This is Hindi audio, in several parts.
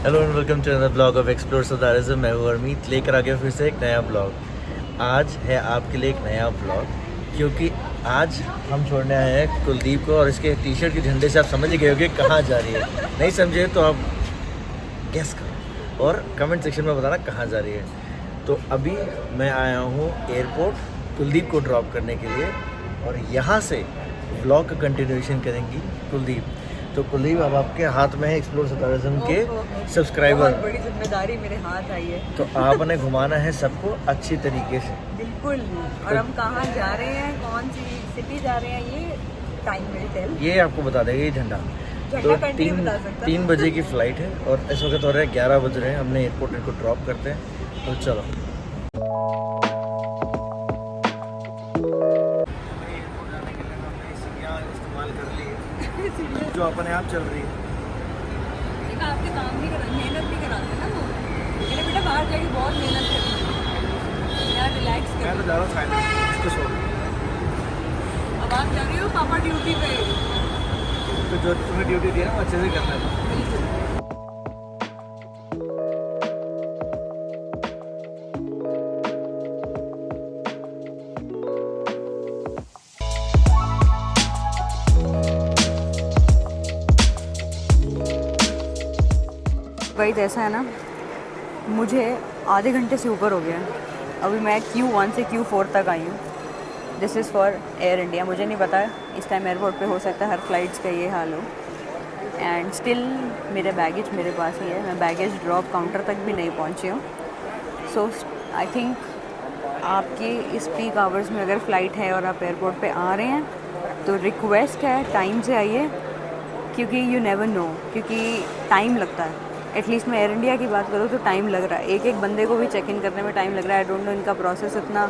Hello and welcome to another blog of explore सदारिज्म। मैं हूँ अरमीत, लेकर आ गया फिर से एक नया ब्लॉग। आज है आपके लिए एक नया ब्लॉग, क्योंकि आज हम छोड़ने आए हैं कुलदीप को, और इसके टी शर्ट के झंडे से आप समझ गए होंगे कहाँ जा रही है। नहीं समझे तो आप गेस करो और कमेंट सेक्शन में बताना कहाँ जा रही है। तो अभी मैं आया हूँ एयरपोर्ट कुलदीप को ड्रॉप करने के लिए, और यहाँ से ब्लॉग का कंटिन्यूएशन करेंगी कुलदीप। तो कुलदीप, अब आपके हाथ में है एक्सप्लोर सदारिज्म के सब्सक्राइबर। बहुत बड़ी जिम्मेदारी मेरे हाथ आई है। तो आपने घुमाना है सबको अच्छी तरीके से। बिल्कुल। और हम कहाँ जा रहे हैं, कौन सी सिटी जा रहे हैं, ये टाइम विल टेल। ये आपको बता देगा ये झंडा। तो तीन बजे की फ़्लाइट है और इस वक्त हो रहा है 11 बज रहे हैं। हमने एयरपोर्ट इनको ड्रॉप करते हैं, तो चलो। जो अपने आप चल रही है। आपके काम नहीं करा, मेहनत नहीं कराते ना वो। मैंने बेटा बाहर जाके बहुत मेहनत करी यार, रिलैक्स कर। मैं तो जा रहा हूँ खाने, इसको छोड़। अब आप जा रही हो पापा ड्यूटी पे, तो जो तुम्हें ड्यूटी दी है ना, अच्छे से करना है। गाइस ऐसा है ना, मुझे आधे घंटे से ऊपर हो गया है। अभी मैं Q1 से Q4 तक आई हूँ। This is for air India. मुझे नहीं पता इस टाइम एयरपोर्ट पे हो सकता है हर फ्लाइट्स का ये हाल हो। एंड स्टिल मेरे बैगेज मेरे पास ही है। मैं बैगेज ड्रॉप काउंटर तक भी नहीं पहुँची हूँ। सो आई थिंक आपके इस पीक आवर्स में अगर फ़्लाइट है और आप एयरपोर्ट पे आ रहे हैं तो रिक्वेस्ट है टाइम से आइए, क्योंकि यू नेवर नो, क्योंकि टाइम लगता है। एटलीस्ट मैं एयर इंडिया की बात करूँ तो टाइम लग रहा है, एक एक बंदे को भी चेक इन करने में टाइम लग रहा है। आई डोंट नो इनका प्रोसेस इतना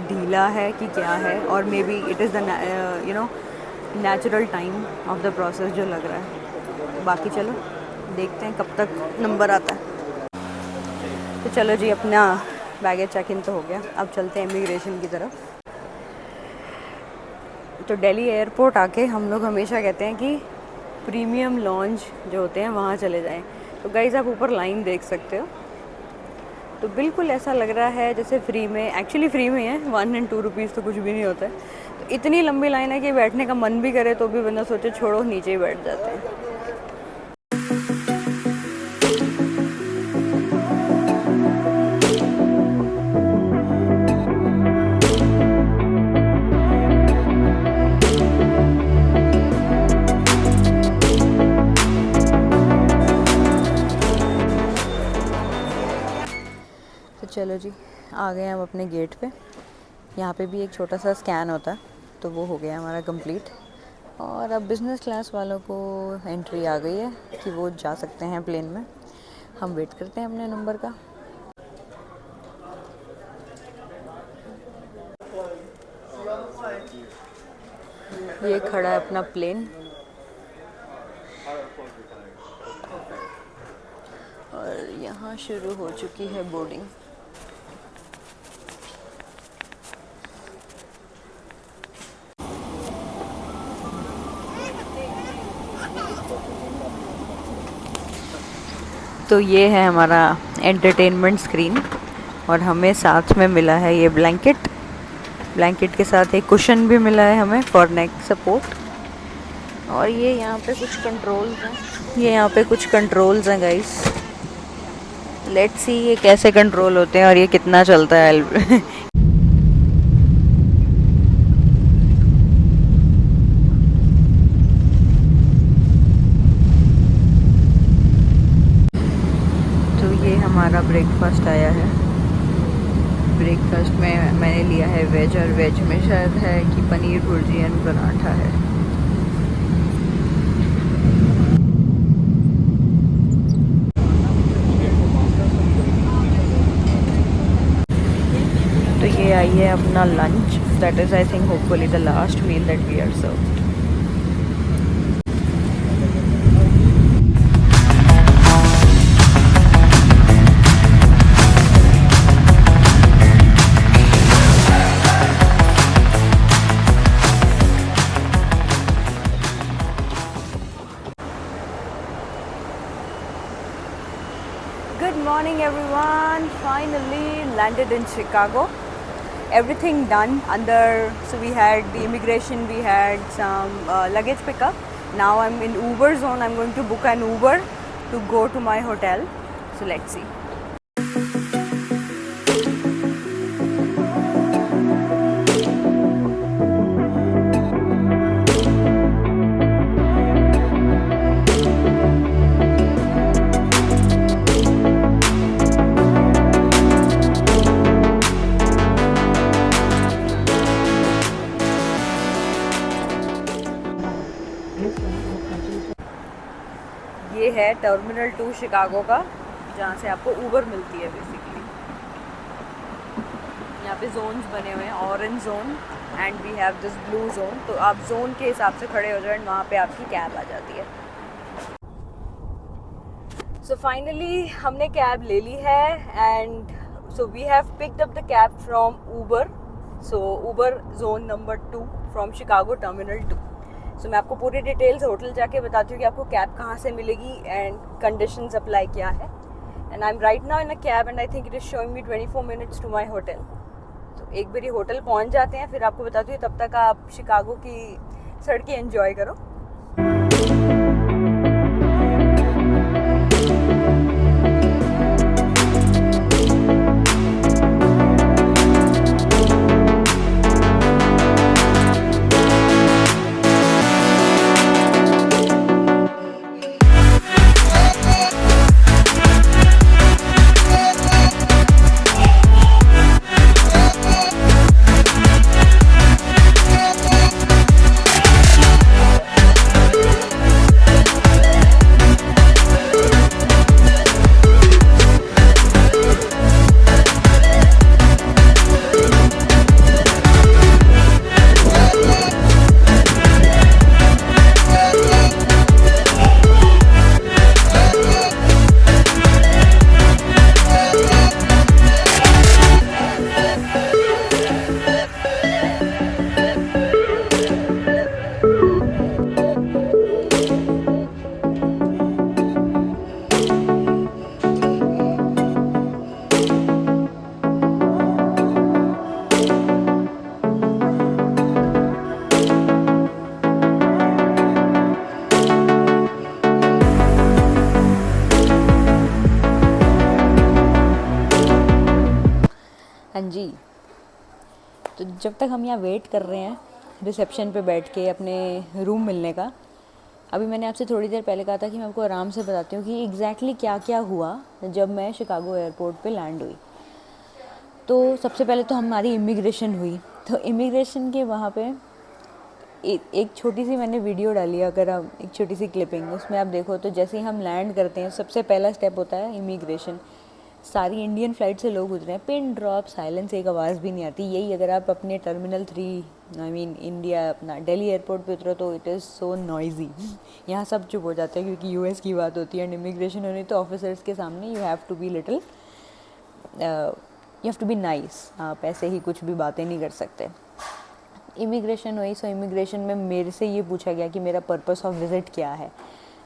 ढीला है कि क्या है, और may be it is the natural time of the process जो लग रहा है। बाकी चलो देखते हैं कब तक नंबर आता है। तो चलो जी, अपना बैगेज चेक इन तो हो गया, अब चलते हैं इमिग्रेशन की तरफ। तो दिल्ली एयरपोर्ट आके हम लोग हमेशा कहते हैं कि प्रीमियम लॉन्ज जो होते हैं वहाँ चले जाएं। तो गाइज़ आप ऊपर लाइन देख सकते हो, तो बिल्कुल ऐसा लग रहा है जैसे फ्री में, एक्चुअली फ्री में है। 1 and 2 रुपीज़ तो कुछ भी नहीं होता है। तो इतनी लंबी लाइन है कि बैठने का मन भी करे तो भी बंदा सोचे छोड़ो नीचे ही बैठ जाते हैं। चलो जी, आ गए हम अपने गेट पे। यहाँ पे भी एक छोटा सा स्कैन होता है, तो वो हो गया हमारा कंप्लीट। और अब बिज़नेस क्लास वालों को एंट्री आ गई है कि वो जा सकते हैं प्लेन में। हम वेट करते हैं अपने नंबर का। ये खड़ा है अपना प्लेन, और यहाँ शुरू हो चुकी है बोर्डिंग। तो ये है हमारा एंटरटेनमेंट स्क्रीन, और हमें साथ में मिला है ये ब्लैंकेट के साथ एक कुशन भी मिला है हमें फॉर नेक सपोर्ट। और ये यहाँ पे कुछ कंट्रोल्स हैं, गाइस। लेट्स सी ये कैसे कंट्रोल होते हैं और ये कितना चलता है। हमारा ब्रेकफास्ट आया है। ब्रेकफास्ट में मैंने लिया है वेज, और वेज में शायद है कि पनीर भुर्जी एंड पराठा है। तो ये आई है अपना lunch. That is I think hopefully the last meal that we are served. Good morning everyone. Finally landed in Chicago. Everything done under, so we had the immigration, we had some luggage pickup. Now I'm in Uber zone. I'm going to book an Uber to go to my hotel. So let's see. ये है टर्मिनल 2 शिकागो का, जहाँ से आपको ऊबर मिलती है बेसिकली। यहाँ पे जोन्स बने हुए हैं, orange zone and we have this blue zone. तो आप जोन के हिसाब से खड़े हो जाए एंड वहाँ पे आपकी कैब आ जाती है। सो फाइनली हमने कैब ले ली है and so we have picked up the cab from Uber. So Uber zone number 2 from Chicago terminal 2। So मैं आपको पूरी डिटेल्स होटल जाके बताती हूँ कि आपको कैब कहाँ से मिलेगी एंड कंडीशंस अप्लाई क्या है। And I am right now in a cab and I think it is showing me 24 minutes to my hotel. तो एक बार होटल पहुँच जाते हैं, फिर आपको बताती हूँ। तब तक आप शिकागो की सड़कें एंजॉय करो। हाँ जी, तो जब तक हम यहाँ वेट कर रहे हैं रिसेप्शन पे बैठ के अपने रूम मिलने का, अभी मैंने आपसे थोड़ी देर पहले कहा था कि मैं आपको आराम से बताती हूँ कि एग्जैक्टली क्या क्या हुआ जब मैं शिकागो एयरपोर्ट पे लैंड हुई। तो सबसे पहले तो हमारी इमिग्रेशन हुई। तो इमिग्रेशन के वहाँ पे एक छोटी सी मैंने वीडियो डाली है, अगर आप एक छोटी सी क्लिपिंग, उसमें आप देखो तो जैसे ही हम लैंड करते हैं सबसे पहला स्टेप होता है इमिग्रेशन। सारी इंडियन फ़्लाइट से लोग उतरे हैं, पिन ड्रॉप साइलेंस, एक आवाज़ भी नहीं आती। यही अगर आप अपने टर्मिनल 3 आई मीन इंडिया अपना दिल्ली एयरपोर्ट पे उतरो तो इट इज़ सो नॉइजी। यहाँ सब चुप हो जाते हैं क्योंकि यूएस की बात होती है एंड इमिग्रेशन होनी तो ऑफिसर्स के सामने you have to be little, you have to be nice. आप ऐसे ही कुछ भी बातें नहीं कर सकते। इमिग्रेशन हुई, सो इमिग्रेशन में मेरे से ये पूछा गया कि मेरा पर्पस ऑफ विज़िट क्या है।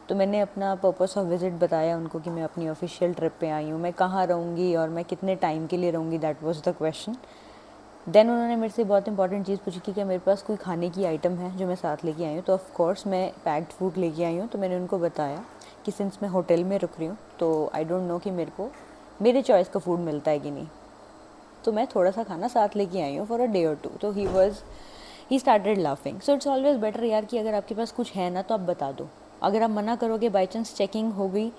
तो मैंने अपना पर्पस ऑफ विज़िट बताया उनको कि मैं अपनी ऑफिशियल ट्रिप पे आई हूँ, मैं कहाँ रहूँगी और मैं कितने टाइम के लिए रहूँगी, that was the question. Then उन्होंने मेरे से बहुत इंपॉर्टेंट चीज़ पूछी कि क्या मेरे पास कोई खाने की आइटम है जो मैं साथ लेके आई हूँ। तो ऑफ कोर्स मैं पैक्ड फूड लेके आई हूँ। तो मैंने उनको बताया कि सिंस मैं होटल में रुक रही हूँ तो आई डोंट नो कि मेरे को मेरे चॉइस का फूड मिलता है कि नहीं, तो मैं थोड़ा सा खाना साथ लेके आई हूँ फॉर अ डे और टू। तो he started laughing. So it's always better यार कि अगर आपके पास कुछ है ना तो आप बता दो। अगर आप मना करोगे, बाई चांस चेकिंग हो गई,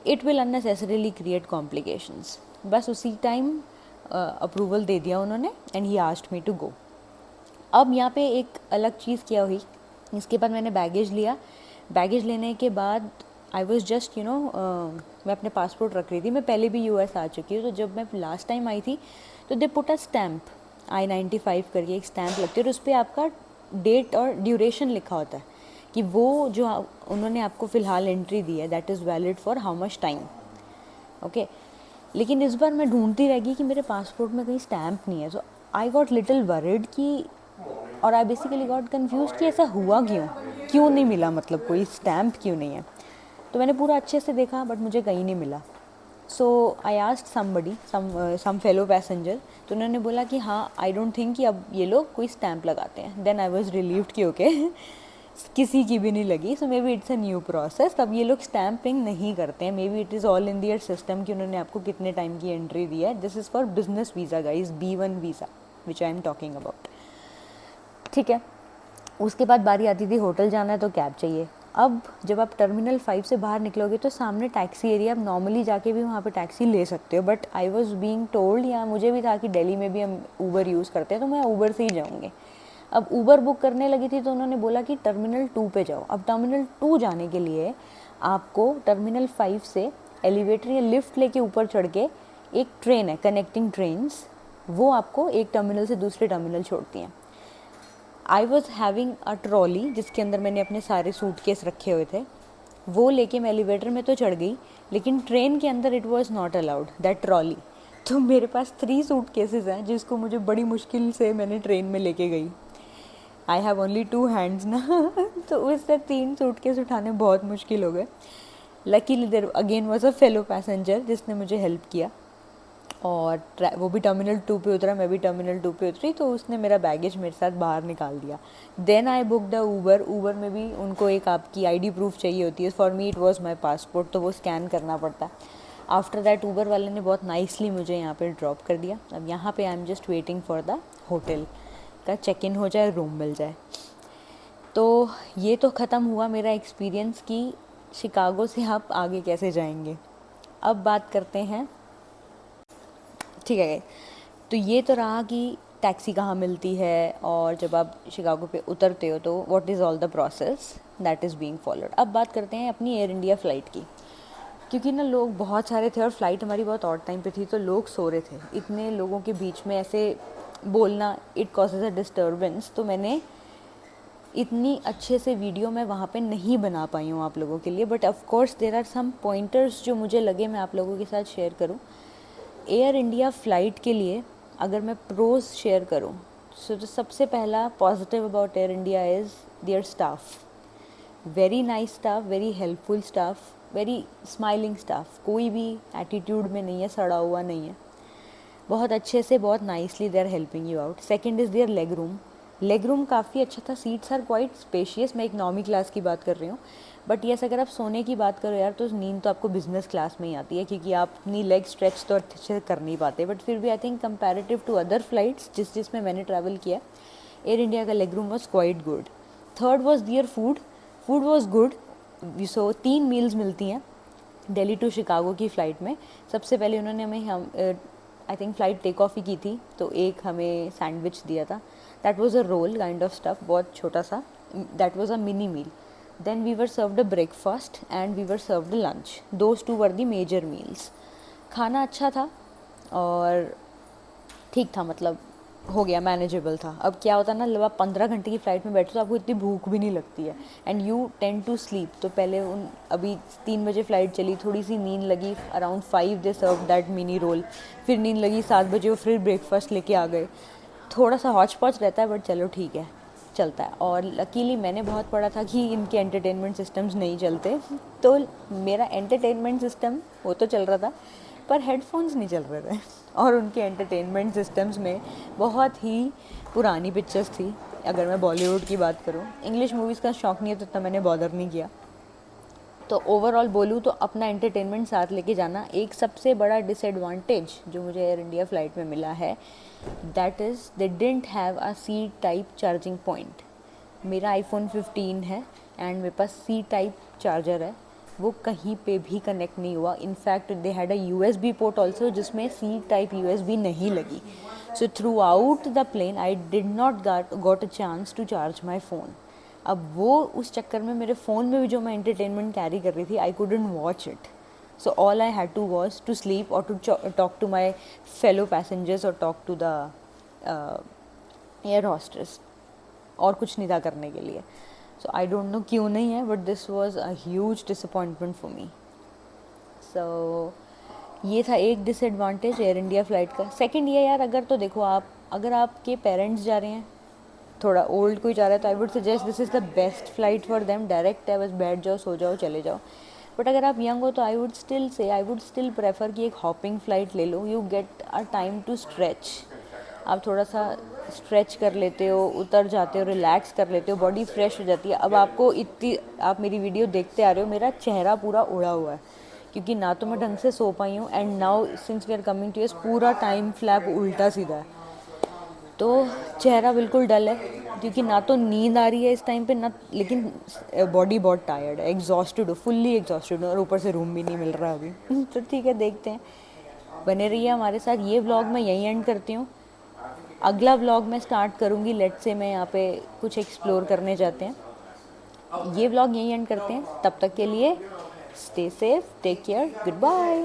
it will unnecessarily create complications. बस उसी टाइम अप्रूवल दे दिया उन्होंने and he asked me to go. अब यहाँ पे एक अलग चीज़ क्या हुई, इसके बाद मैंने बैगेज लिया। बैगेज लेने के बाद आई वॉज जस्ट मैं अपने पासपोर्ट रख रही थी। मैं पहले भी यूएस आ चुकी हूँ। तो जब मैं लास्ट टाइम आई थी तो they put a stamp, I-95 करके एक स्टैम्प लगती है और उस पर आपका डेट और ड्यूरेशन लिखा होता है कि वो जो उन्होंने आपको फ़िलहाल एंट्री दी है that is valid for how much time. Okay, लेकिन इस बार मैं ढूंढती रह गई कि मेरे पासपोर्ट में कहीं स्टैम्प नहीं है। सो आई गॉट लिटिल वरिड कि, और आई बेसिकली गॉट कन्फ्यूज कि ऐसा हुआ क्यों नहीं मिला, मतलब कोई स्टैम्प क्यों नहीं है। तो मैंने पूरा अच्छे से देखा बट मुझे कहीं नहीं मिला। So I asked somebody some fellow passenger, तो उन्होंने बोला कि हाँ आई डोंट थिंक कि अब ये लोग कोई स्टैम्प लगाते हैं। देन आई वॉज रिलीव्ड कि ओके किसी की भी नहीं लगी, so maybe it's a new process. अब ये लोग स्टैम्पिंग नहीं करते हैं, maybe it is all in their system कि उन्होंने आपको कितने टाइम की एंट्री दी है। This is for business visa guys, B1 visa which I am talking about. ठीक है, उसके बाद बारी आती थी होटल जाना है तो कैब चाहिए। अब जब आप टर्मिनल 5 से बाहर निकलोगे तो सामने टैक्सी एरिया, आप नॉर्मली जाके भी वहाँ पे टैक्सी ले सकते हो, but I was being told, या मुझे भी था कि दिल्ली में भी हम ऊबर यूज़ करते हैं तो मैं ऊबर से ही जाऊँगी। अब ऊबर बुक करने लगी थी तो उन्होंने बोला कि टर्मिनल 2 पे जाओ। अब टर्मिनल 2 जाने के लिए आपको टर्मिनल 5 से एलिवेटर या लिफ्ट लेके ऊपर चढ़ के, एक ट्रेन है कनेक्टिंग ट्रेन्स, वो आपको एक टर्मिनल से दूसरे टर्मिनल छोड़ती हैं। I was having a trolley जिसके अंदर मैंने अपने सारे सूटकेस रखे हुए थे, वो लेके मैं एलिवेटर में तो चढ़ गई, लेकिन ट्रेन के अंदर it was not allowed that trolley. तो मेरे पास 3 सूटकेसेस हैं जिसको मुझे बड़ी मुश्किल से मैंने ट्रेन में लेके गई। आई हैव ओनली 2 हैंड्स ना तो उससे 3 सूटकेस उठाने बहुत मुश्किल हो गए। Luckily there again was a fellow passenger जिसने मुझे हेल्प किया, और वो भी टर्मिनल 2 पे उतरा, मैं भी टर्मिनल 2 पे उतरी, तो उसने मेरा बैगेज मेरे साथ बाहर निकाल दिया। Then I booked a Uber. Uber में भी उनको एक आपकी आईडी प्रूफ चाहिए होती है, for me it was my passport, तो वो स्कैन करना पड़ता है। आफ्टर दैट ऊबर वाले ने बहुत नाइसली मुझे यहाँ पे ड्रॉप कर दिया। अब यहाँ पे I am just waiting for the hotel का चेक इन हो जाए, रूम मिल जाए। तो ये तो ख़त्म हुआ मेरा एक्सपीरियंस कि शिकागो से आप आगे कैसे जाएंगे। अब बात करते हैं, ठीक है, तो ये तो रहा कि टैक्सी कहाँ मिलती है और जब आप शिकागो पे उतरते हो तो what is all the process that is being followed. अब बात करते हैं अपनी एयर इंडिया फ़्लाइट की, क्योंकि ना लोग बहुत सारे थे और फ्लाइट हमारी बहुत ऑड टाइम पे थी, तो लोग सो रहे थे। इतने लोगों के बीच में ऐसे बोलना इट कॉजेज अ डिस्टर्बेंस, तो मैंने इतनी अच्छे से वीडियो मैं वहाँ पे नहीं बना पाई हूँ आप लोगों के लिए, but of course there are some pointers जो मुझे लगे मैं आप लोगों के साथ शेयर करूँ। एयर इंडिया फ़्लाइट के लिए अगर मैं प्रोज शेयर करूँ, सो तो सबसे पहला positive about Air India is their staff, very nice staff, very helpful staff, very smiling staff, कोई भी एटीट्यूड में नहीं है, सड़ा हुआ नहीं है, बहुत अच्छे से, बहुत nicely they are helping you out. Second is their leg room. Leg room काफ़ी अच्छा था, सीट्स आर क्वाइट स्पेशियस, मैं इकनॉमी क्लास की बात कर रही हूँ, बट यस अगर आप सोने की बात करो यार तो नींद तो आपको बिजनेस क्लास में ही आती है, क्योंकि आप अपनी लेग स्ट्रेच तो अच्छे से कर नहीं पाते, बट फिर भी I think comparative to other flights जिसमें मैंने ट्रैवल किया, एयर इंडिया का leg room was quite good. Third was their food, food was good. So 3 meals मिलती हैं दिल्ली टू शिकागो की फ़्लाइट में। सबसे पहले उन्होंने हमें I think flight take off ही की थी, तो एक हमें सैंडविच दिया था, that was a roll kind of stuff, बहुत छोटा सा, that was a mini meal. Then we were served a breakfast and we were served a lunch, those 2 were the major meals. खाना अच्छा था और ठीक था, मतलब हो गया, मैनेजेबल था। अब क्या होता है ना, जब आप 15 घंटे की फ़्लाइट में बैठो तो आपको इतनी भूख भी नहीं लगती है, and you tend to sleep. तो पहले अभी 3 बजे फ़्लाइट चली, थोड़ी सी नींद लगी, around 5 they serve that mini roll, फिर नींद लगी 7 बजे, वो फिर ब्रेकफास्ट लेके आ गए। थोड़ा सा हौच पौच रहता है, बट चलो ठीक है, चलता है। और लकीली मैंने बहुत पढ़ा था कि इनके एंटरटेनमेंट सिस्टम्स नहीं चलते, तो मेरा एंटरटेनमेंट सिस्टम वो तो चल रहा था, पर हेडफोन्स नहीं चल रहे थे, और उनके एंटरटेनमेंट सिस्टम्स में बहुत ही पुरानी पिक्चर्स थी। अगर मैं बॉलीवुड की बात करूँ, इंग्लिश मूवीज़ का शौक़ नहीं है तो इतना मैंने बॉदर नहीं किया। तो ओवरऑल बोलूँ तो अपना एंटरटेनमेंट साथ लेके जाना एक सबसे बड़ा डिसएडवांटेज जो मुझे एयर इंडिया फ़्लाइट में मिला है, that is they didn't have a C type charging point. मेरा आईफोन 15 है एंड मेरे पास सी टाइप चार्जर है, वो कहीं पे भी कनेक्ट नहीं हुआ। In fact they had a USB port also जिसमें सी टाइप USB नहीं लगी। So throughout the plane I did not got a chance to charge my phone. अब वो उस चक्कर में मेरे फ़ोन में भी जो मैं एंटरटेनमेंट कैरी कर रही थी, I couldn't watch it. So all I had to watch to sleep और to talk to my fellow passengers और talk to the air hostess, और कुछ नहीं था करने के लिए। सो आई डोंट नो क्यों नहीं है, but this was a huge disappointment for me. So ये था एक डिसएडवांटेज एयर इंडिया फ़्लाइट का। सेकंड ये यार, अगर तो देखो आप, अगर आपके पेरेंट्स जा रहे हैं, थोड़ा ओल्ड कोई जा रहा है, तो I would suggest this is the best flight for them. Direct है, बस बैठ जाओ, सो जाओ, चले जाओ। बट अगर आप यंग हो तो आई वुड स्टिल प्रेफर कि एक हॉपिंग फ़्लाइट ले लो. You get a time to stretch. आप थोड़ा सा स्ट्रेच कर लेते हो, उतर जाते हो, रिलैक्स कर लेते हो, बॉडी फ्रेश हो जाती है. अब आपको इतनी, आप मेरी वीडियो देखते आ रहे हो, मेरा चेहरा पूरा उड़ा हुआ है क्योंकि ना तो मैं ढंग से सो पाई हूँ, and now since we are coming to पूरा टाइम फ्लैप उल्टा सीधा है, तो चेहरा बिल्कुल डल है क्योंकि ना तो नींद आ रही है इस टाइम पे ना, लेकिन बॉडी बहुत टायर्ड है, एग्जॉस्टेड हो, फुल्ली एग्जॉस्टेड हो, और ऊपर से रूम भी नहीं मिल रहा अभी. तो ठीक है, देखते हैं, बने रहिए हमारे साथ. ये व्लॉग मैं यहीं एंड करती हूँ. अगला व्लॉग मैं स्टार्ट करूँगी, लेट्स से मैं यहाँ पे कुछ एक्सप्लोर करने जाते हैं. ये व्लॉग यहीं एंड करते हैं. तब तक के लिए stay safe, take care, good bye.